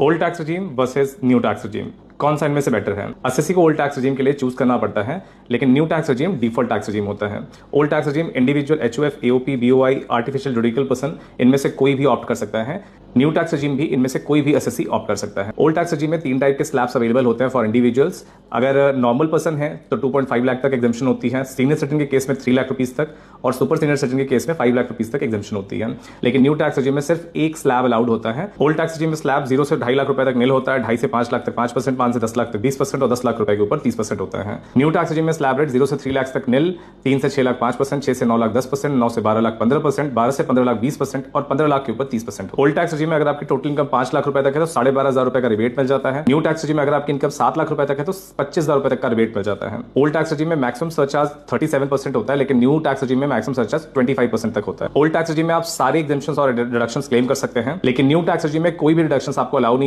Old tax रजीम versus new tax रजीम, कौन सा इनमें से बेटर है? एसएससी को ओल्ड टैक्स रजीम के लिए चूज करना पड़ता है, लेकिन new tax regime default tax regime होता है। Old tax regime individual, HOF, AOP, BOI, artificial juridical person, इनमें से कोई भी ऑप्ट कर सकता है। न्यू टैक्स रजीम भी इनमें से कोई भी एसएससी ऑप्ट कर सकता है। ओल्ड टैक्स रजीम में 3 टाइप के स्लैब्स अवेलेबल होते हैं फॉर इंडिविजुअल्स। अगर नॉर्मल पर्सन है तो 2.5 लाख तक एग्जम्पशन होती है, सीनियर सिटीजन के केस में 3 लाख रुपीज तक, और सुपर सीनियर सिटीजन के केस में 5 लाख रुपीज तक एग्जम्पशन होती है। लेकिन न्यू टैक्स रजीम में सिर्फ एक स्लैब अलाउड होता है। ओल्ड टैक्स रजीम में स्लैब 0 से 2.5 लाख रुपए तक नील होता है, 2.5 से 5 लाख तक 5%, 5 से 10 लाख तक 20% और 10 लाख रुपए के ऊपर 30% होता है। न्यू टैक्स रजीम में स्लैब रेट 0 से 3 लाख तक नील, 3 से 6 लाख 5%, 6 से 9 लाख 10%, 9 से 12 लाख 15%, 12 से 15 लाख 20% और 15 लाख के ऊपर 30%। ओल्ड टैक्स रजीम में अगर आपकी टोटल इनकम 5 लाख रुपए तक है तो 12,500 रुपए का रिबेट मिल जाता है। न्यू टैक्स रजीम में अगर आपकी इनकम 7 लाख रुपए तक है तो 25,000 रुपए तक का रिबेट मिल जाता है। ओल्ड टैक्स रजीम में मैक्सिमम सरचार्ज 37% होता है, लेकिन न्यू टैक्स रजीम में मैक्सिमम सरचार्ज 25% तक होता है। ओल्ड टैक्स रजीम में आप सारे एग्जम्पशंस और डिडक्शंस क्लेम कर सकते हैं, लेकिन न्यू टैक्स रजीम में कोई भी डिडक्शंस आपको अलाउ नहीं